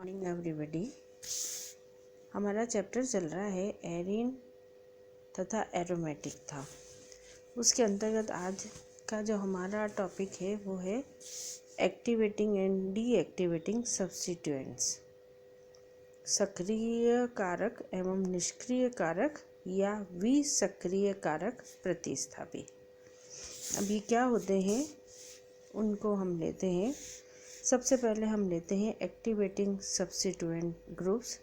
Morning everybody. हमारा chapter चल रहा है एरीन तथा एरोमेटिक था। उसके अंतर्गत आज का जो हमारा टॉपिक है वो है एक्टिवेटिंग एंड डीएक्टिवेटिंग सब्स्टिट्यूएंट्स, सक्रिय कारक एवं निष्क्रिय कारक या विसक्रिय कारक प्रतिस्थापी। अभी क्या होते हैं उनको हम लेते हैं। सबसे पहले हम लेते हैं एक्टिवेटिंग सब्स्टिट्यूएंट ग्रुप्स।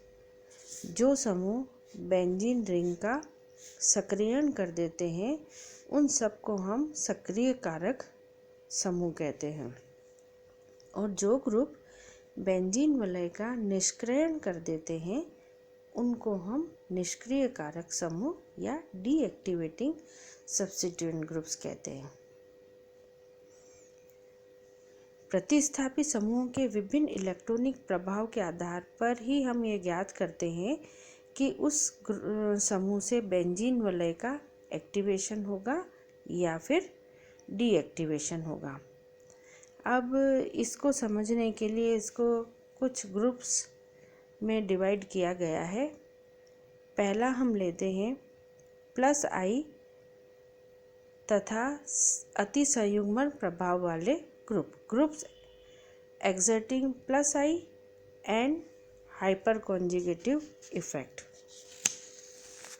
जो समूह बेंजीन रिंग का सक्रियण कर देते हैं उन सबको हम सक्रिय कारक समूह कहते हैं, और जो ग्रुप बेंजीन वलय का निष्क्रियण कर देते हैं उनको हम निष्क्रिय कारक समूह या डीएक्टिवेटिंग सब्स्टिट्यूएंट ग्रुप्स कहते हैं। प्रतिस्थापी समूहों के विभिन्न इलेक्ट्रॉनिक प्रभाव के आधार पर ही हम ये ज्ञात करते हैं कि उस समूह से बेंजीन वलय का एक्टिवेशन होगा या फिर डीएक्टिवेशन होगा। अब इसको समझने के लिए इसको कुछ ग्रुप्स में डिवाइड किया गया है। पहला हम लेते हैं +I तथा अतिसंयुग्मन प्रभाव वाले groups exerting +I and hyperconjugative effect।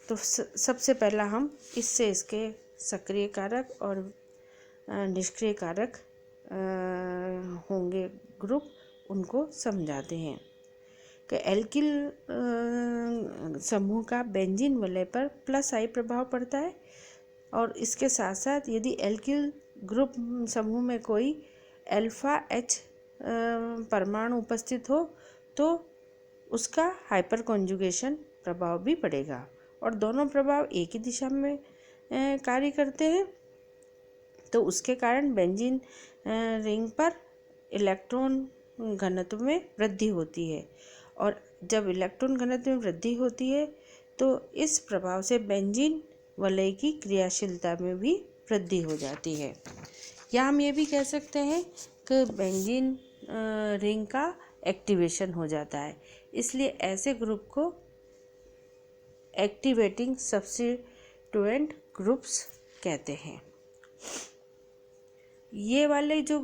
तो सबसे पहला हम इससे इसके सक्रिय कारक और निष्क्रिय कारक होंगे ग्रुप, उनको समझाते हैं कि एल्किल समूह का बेंजीन वलय पर +I प्रभाव पड़ता है, और इसके साथ साथ यदि एल्किल ग्रुप समूह में कोई अल्फा H परमाणु उपस्थित हो तो उसका हाइपर कॉन्जुगेशन प्रभाव भी पड़ेगा, और दोनों प्रभाव एक ही दिशा में कार्य करते हैं। तो उसके कारण बेंजीन रिंग पर इलेक्ट्रॉन घनत्व में वृद्धि होती है, और जब इलेक्ट्रॉन घनत्व में वृद्धि होती है तो इस प्रभाव से बेंजीन वलय की क्रियाशीलता में भी वृद्धि हो जाती है। या हम ये भी कह सकते हैं कि बेंजीन रिंग का एक्टिवेशन हो जाता है। इसलिए ऐसे ग्रुप को एक्टिवेटिंग सब्स्टिट्यूएंट ग्रुप्स कहते हैं। ये वाले जो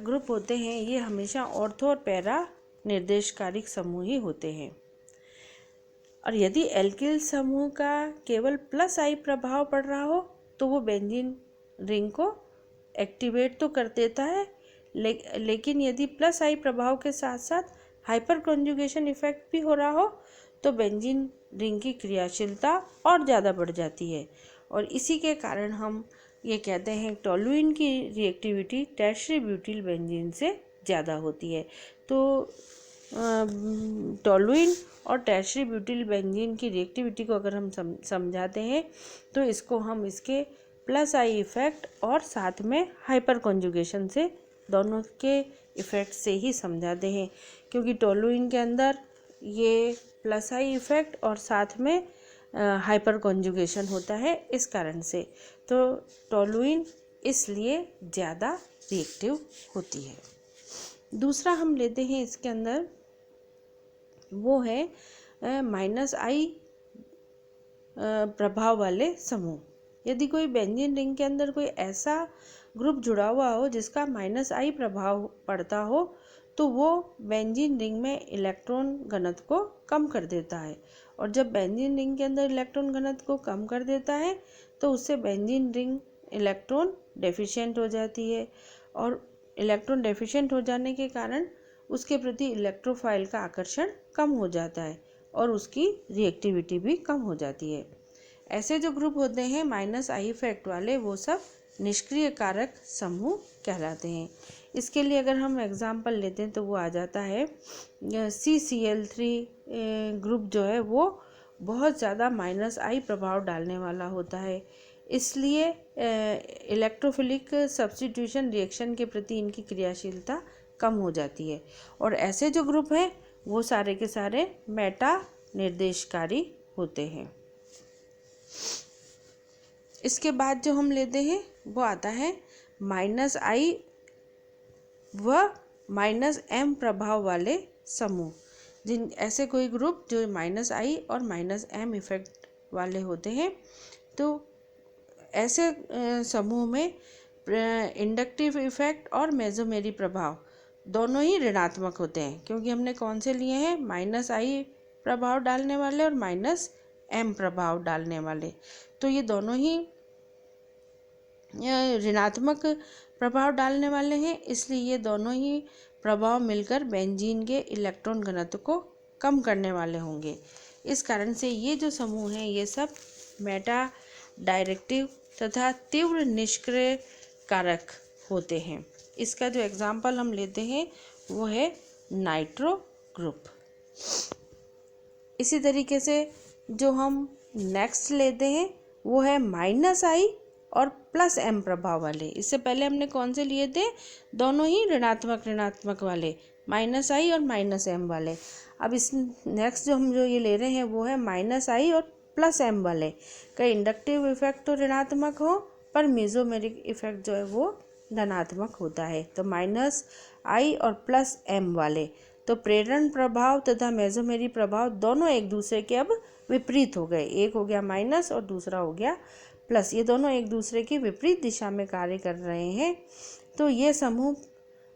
ग्रुप होते हैं ये हमेशा ऑर्थो और पैरा निर्देशकारी समूह ही होते हैं, और यदि एल्किल समूह का केवल +I प्रभाव पड़ रहा हो तो वो बेंजीन रिंग को एक्टिवेट तो कर देता है, लेकिन यदि +I प्रभाव के साथ साथ हाइपर कॉन्जुगेशन इफेक्ट भी हो रहा हो तो बेंजीन रिंग की क्रियाशीलता और ज़्यादा बढ़ जाती है, और इसी के कारण हम ये कहते हैं टोलुइन की रिएक्टिविटी टर्शियरी ब्यूटिल बेंजीन से ज़्यादा होती है। तो टोलुइन और टर्शियरी ब्यूटिल बेंजीन की रिएक्टिविटी को अगर हम समझाते हैं तो इसको हम इसके +I इफ़ेक्ट और साथ में हाइपर कॉन्जुगेशन से दोनों के इफ़ेक्ट से ही समझाते हैं, क्योंकि टोलुइन के अंदर ये +I इफ़ेक्ट और साथ में हाइपर कॉन्जुगेशन होता है। इस कारण से तो टोलुइन इसलिए ज़्यादा रिएक्टिव होती है। दूसरा हम लेते हैं इसके अंदर, वो है -I प्रभाव वाले समूह। यदि कोई बेंजीन रिंग के अंदर कोई ऐसा ग्रुप जुड़ा हुआ हो जिसका -I प्रभाव पड़ता हो तो वो बेंजीन रिंग में इलेक्ट्रॉन घनत्व को कम कर देता है, और जब बेंजीन रिंग के अंदर इलेक्ट्रॉन घनत्व को कम कर देता है तो उससे बेंजीन रिंग इलेक्ट्रॉन डेफिशिएंट हो जाती है, और इलेक्ट्रॉन डेफिशिएंट हो जाने के कारण उसके प्रति इलेक्ट्रोफाइल का आकर्षण कम हो जाता है और उसकी रिएक्टिविटी भी कम हो जाती है। ऐसे जो ग्रुप होते हैं -I इफेक्ट वाले वो सब निष्क्रिय कारक समूह कहलाते हैं। इसके लिए अगर हम एग्जाम्पल लेते हैं तो वो आ जाता है CCl3 ग्रुप जो है वो बहुत ज़्यादा -I प्रभाव डालने वाला होता है, इसलिए इलेक्ट्रोफिलिक सब्स्टिट्यूशन रिएक्शन के प्रति इनकी क्रियाशीलता कम हो जाती है, और ऐसे जो ग्रुप हैं वो सारे के सारे मेटा निर्देशकारी होते हैं। इसके बाद जो हम लेते हैं वो आता है -I व -M प्रभाव वाले समूह। जिन ऐसे कोई ग्रुप जो -I और -M इफेक्ट वाले होते हैं, तो ऐसे समूह में इंडक्टिव इफेक्ट और मेसोमेरी प्रभाव दोनों ही ऋणात्मक होते हैं, क्योंकि हमने कौन से लिए हैं, -I प्रभाव डालने वाले और -M प्रभाव डालने वाले। तो ये दोनों ही ऋणात्मक प्रभाव डालने वाले हैं, इसलिए ये दोनों ही प्रभाव मिलकर बेंजीन के इलेक्ट्रॉन घनत्व को कम करने वाले होंगे। इस कारण से ये जो समूह हैं ये सब मेटा डायरेक्टिव तथा तीव्र निष्क्रिय कारक होते हैं। इसका जो एग्जाम्पल हम लेते हैं वो है नाइट्रो ग्रुप। इसी तरीके से जो हम नेक्स्ट लेते हैं वो है -I और +M प्रभाव वाले। इससे पहले हमने कौन से लिए थे, दोनों ही ऋणात्मक वाले, -I और -M वाले। अब इस नेक्स्ट जो ये ले रहे हैं वो है -I और +M वाले। कई इंडक्टिव इफेक्ट तो ऋणात्मक हो पर मेसोमेरिक इफेक्ट जो है वो धनात्मक होता है। तो -I और +M वाले, तो प्रेरण प्रभाव तथा मेसोमेरी प्रभाव दोनों एक दूसरे के अब विपरीत हो गए। एक हो गया माइनस और दूसरा हो गया प्लस, ये दोनों एक दूसरे की विपरीत दिशा में कार्य कर रहे हैं। तो ये समूह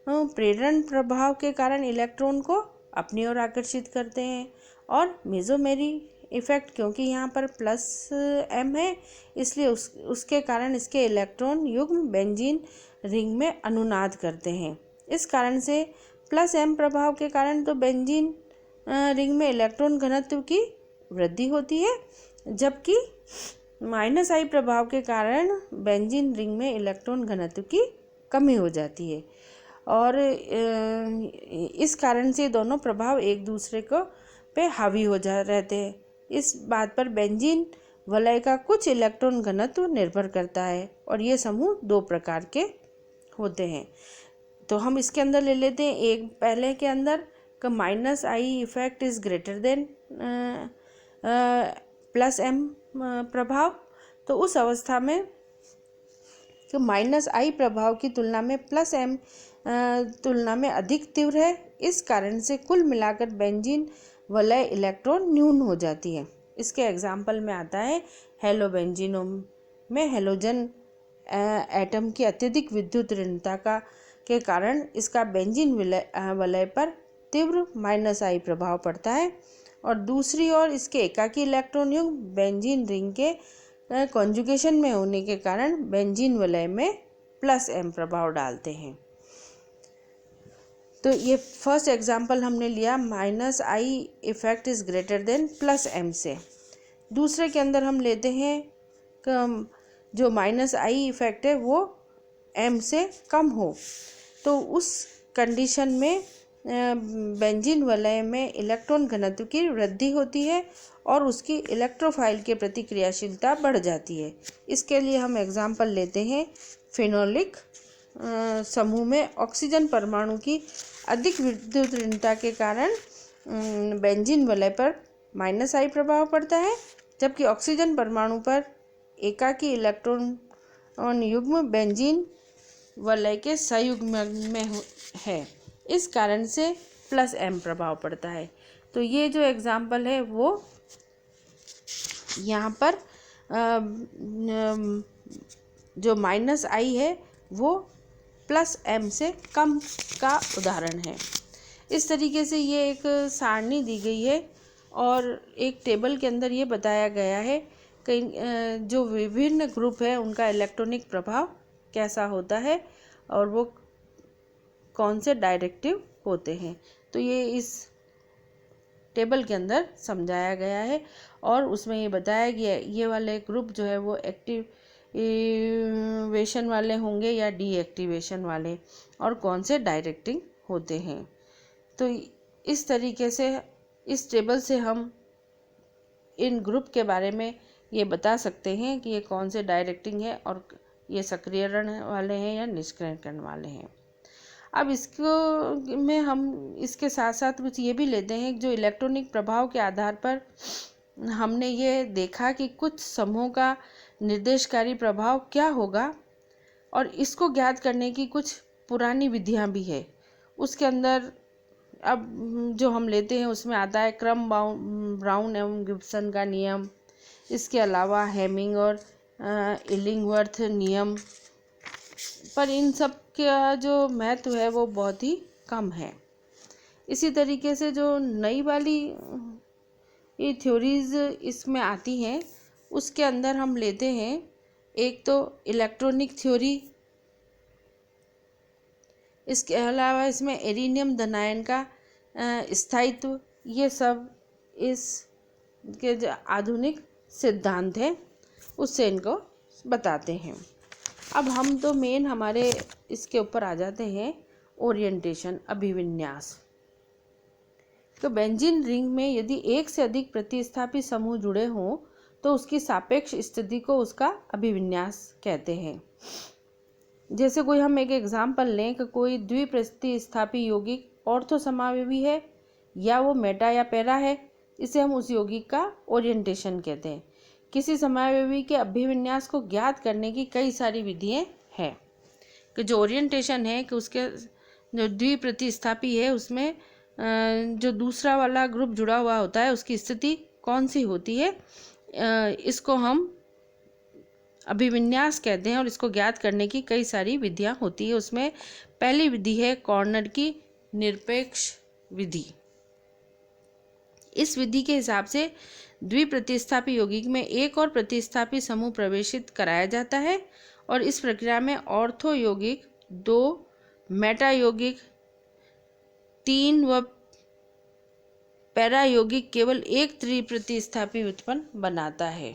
प्रेरण प्रभाव के कारण इलेक्ट्रॉन को अपनी ओर आकर्षित करते हैं, और मेसोमेरी इफेक्ट क्योंकि यहाँ पर +M है इसलिए उसके कारण इसके इलेक्ट्रॉन युग्म बेंजीन रिंग में अनुनाद करते हैं। इस कारण से +M प्रभाव के कारण तो बेंजीन रिंग में इलेक्ट्रॉन घनत्व की वृद्धि होती है, जबकि -I प्रभाव के कारण बेंजीन रिंग में इलेक्ट्रॉन घनत्व की कमी हो जाती है। और इस कारण से दोनों प्रभाव एक दूसरे को पे हावी हो जा रहते हैं। इस बात पर बेंजीन वलय का कुछ इलेक्ट्रॉन घनत्व निर्भर करता है, और ये समूह दो प्रकार के होते हैं। तो हम इसके अंदर ले लेते हैं, एक पहले के अंदर का -I effect is greater than +M प्रभाव। तो उस अवस्था में तो -I प्रभाव की तुलना में +M तुलना में अधिक तीव्र है। इस कारण से कुल मिलाकर बेंजीन वलय इलेक्ट्रॉन न्यून हो जाती है। इसके एग्जाम्पल में आता है हेलोबेंजीनों में हेलोजन एटम की अत्यधिक विद्युत ऋणता के कारण इसका बेंजीन वलय पर तीव्र -I प्रभाव पड़ता है, और दूसरी ओर इसके एकाकी इलेक्ट्रॉन युग्म बेंजीन रिंग के कॉन्जुगेशन में होने के कारण बेंजीन वलय में +M प्रभाव डालते हैं। तो ये फर्स्ट एग्जाम्पल हमने लिया -I effect is greater than +M से। दूसरे के अंदर हम लेते हैं जो -I इफेक्ट है वो M से कम हो, तो उस कंडीशन में बेंजीन वलय में इलेक्ट्रॉन घनत्व की वृद्धि होती है और उसकी इलेक्ट्रोफाइल के प्रति क्रियाशीलता बढ़ जाती है। इसके लिए हम एग्जाम्पल लेते हैं फेनोलिक समूह में ऑक्सीजन परमाणु की अधिक विद्युत ऋणता के कारण बेंजीन वलय पर -I प्रभाव पड़ता है, जबकि ऑक्सीजन परमाणु पर एकाकी इलेक्ट्रॉन युग्म बेंजीन वलय के संयुग्म में है। इस कारण से +M प्रभाव पड़ता है। तो ये जो एग्जाम्पल है वो यहाँ पर जो -I है वो +M से कम का उदाहरण है। इस तरीके से ये एक सारणी दी गई है और एक टेबल के अंदर ये बताया गया है कि जो विभिन्न ग्रुप है उनका इलेक्ट्रॉनिक प्रभाव कैसा होता है और वो कौन से डायरेक्टिव होते हैं। तो ये इस टेबल के अंदर समझाया गया है और उसमें ये बताया गया ये वाले ग्रुप जो है वो एक्टिवेशन वाले होंगे या डीएक्टिवेशन वाले, और कौन से डायरेक्टिंग होते हैं। तो इस तरीके से इस टेबल से हम इन ग्रुप के बारे में ये बता सकते हैं कि ये कौन से डायरेक्टिंग है और ये सक्रियण वाले हैं या निष्क्रियण वाले हैं। अब इसको में हम इसके साथ साथ कुछ ये भी लेते हैं जो इलेक्ट्रॉनिक प्रभाव के आधार पर हमने ये देखा कि कुछ समूहों का निर्देशकारी प्रभाव क्या होगा, और इसको ज्ञात करने की कुछ पुरानी विधियां भी है। उसके अंदर अब जो हम लेते हैं उसमें आता है क्रम ब्राउन एवं गिब्सन का नियम, इसके अलावा हेमिंग और इलिंगवर्थ नियम, पर इन सब का जो महत्व है वो बहुत ही कम है। इसी तरीके से जो नई वाली ये थ्योरीज इसमें आती हैं उसके अंदर हम लेते हैं एक तो इलेक्ट्रॉनिक थ्योरी, इसके अलावा इसमें एरिनियम धनायन का स्थायित्व, ये सब इस के जो आधुनिक सिद्धांत हैं उससे इनको बताते हैं। अब हम तो मेन हमारे इसके ऊपर आ जाते हैं ओरिएंटेशन, अभिविन्यास। तो बेंजीन रिंग में यदि एक से अधिक प्रतिस्थापी समूह जुड़े हों तो उसकी सापेक्ष स्थिति को उसका अभिविन्यास कहते हैं। जैसे कोई हम एक एग्जाम्पल लें कि कोई द्विप्रतिस्थापी यौगिक ऑर्थो समावयवी है या वो मेटा या पैरा है, इसे हम उस यौगिक का ओरिएंटेशन कहते हैं। किसी समावयवी के अभिविन्यास को ज्ञात करने की कई सारी विधियाँ हैं कि जो ओरिएंटेशन है कि उसके जो द्विप्रतिस्थापी है उसमें जो दूसरा वाला ग्रुप जुड़ा हुआ होता है उसकी स्थिति कौन सी होती है, इसको हम अभिविन्यास कहते हैं और इसको ज्ञात करने की कई सारी विधियाँ होती है। उसमें पहली विधि है कॉर्नर की निरपेक्ष विधि। इस विधि के हिसाब से द्विप्रतिस्थापी यौगिक में एक और प्रतिस्थापी समूह प्रवेशित कराया जाता है और इस प्रक्रिया में ऑर्थो यौगिक 2, मेटा यौगिक 3 व पैरा यौगिक केवल एक त्रिप्रतिस्थापी उत्पन्न बनाता है।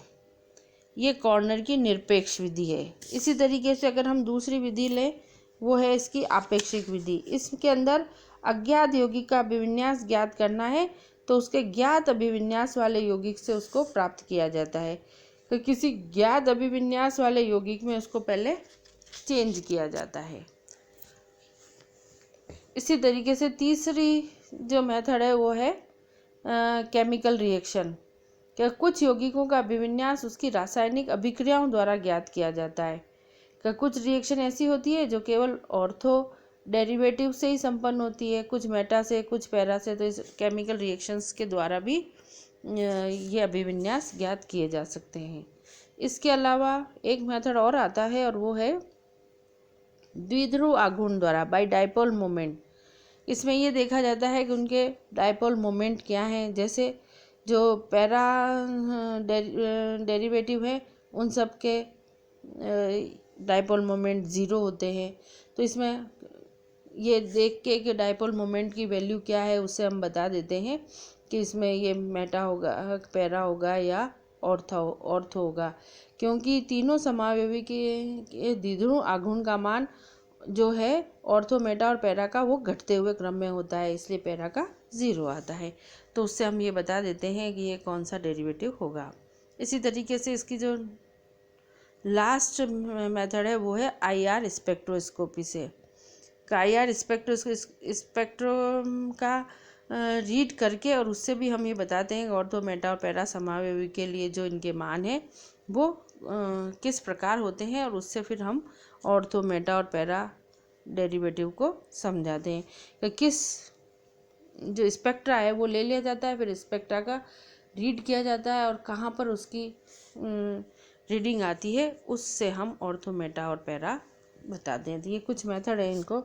ये कॉर्नर की निरपेक्ष विधि है। इसी तरीके से अगर हम दूसरी विधि लें वो है इसकी आपेक्षिक विधि। इसके अंदर अज्ञात यौगिक का अभिविन्यास ज्ञात करना है तो उसके ज्ञात अभिविन्यास वाले यौगिक से उसको प्राप्त किया जाता है। तो किसी ज्ञात अभिविन्यास वाले यौगिक में उसको पहले चेंज किया जाता है। इसी तरीके से तीसरी जो मेथड है वो है केमिकल रिएक्शन। क्या कुछ यौगिकों का अभिविन्यास उसकी रासायनिक अभिक्रियाओं द्वारा ज्ञात किया जाता है। क्या कुछ रिएक्शन ऐसी होती है जो केवल ऑर्थो डेरिवेटिव से ही संपन्न होती है, कुछ मेटा से, कुछ पैरा से। तो इस केमिकल रिएक्शंस के द्वारा भी ये अभिविन्यास ज्ञात किए जा सकते हैं। इसके अलावा एक मेथड और आता है और वो है द्विध्रुव आघूर्ण द्वारा, बाय डाइपोल मोमेंट। इसमें ये देखा जाता है कि उनके डाइपोल मोमेंट क्या हैं। जैसे जो पैरा डेरिवेटिव है उन सब के डाइपोल मोमेंट 0 होते हैं। तो इसमें ये देख के कि डाइपोल मोमेंट की वैल्यू क्या है उससे हम बता देते हैं कि इसमें ये मेटा होगा, पैरा होगा या ऑर्थो होगा, क्योंकि तीनों समावयवी के द्विध्रुव आघूर्ण का मान जो है ऑर्थो, मेटा और पैरा का वो घटते हुए क्रम में होता है, इसलिए पैरा का 0 आता है। तो उससे हम ये बता देते हैं कि ये कौन सा डेरिवेटिव होगा। इसी तरीके से इसकी जो लास्ट मेथड है वो है IR स्पेक्ट्रोस्कोपी से। IR स्पेक्ट्रो का रीड करके और उससे भी हम ये बताते हैं कि ऑर्थो, मेटा और पैरा समावयवी के लिए जो इनके मान हैं वो किस प्रकार होते हैं और उससे फिर हम ऑर्थो, मेटा और पैरा डेरिवेटिव को समझाते हैं कि किस जो स्पेक्ट्रा है वो ले लिया जाता है, फिर स्पेक्ट्रा का रीड किया जाता है और कहाँ पर उसकी रीडिंग आती है उससे हम ऑर्थो, मेटा और पैरा बताते हैं। तो ये कुछ मेथड है इनको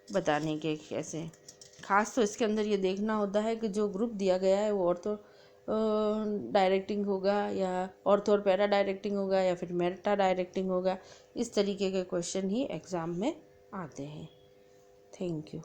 बताने के कैसे। खास तो इसके अंदर ये देखना होता है कि जो ग्रुप दिया गया है वो ऑर्थो डायरेक्टिंग होगा या ऑर्थो और पैरा डायरेक्टिंग होगा या फिर मेटा डायरेक्टिंग होगा। इस तरीके के क्वेश्चन ही एग्ज़ाम में आते हैं। Thank you.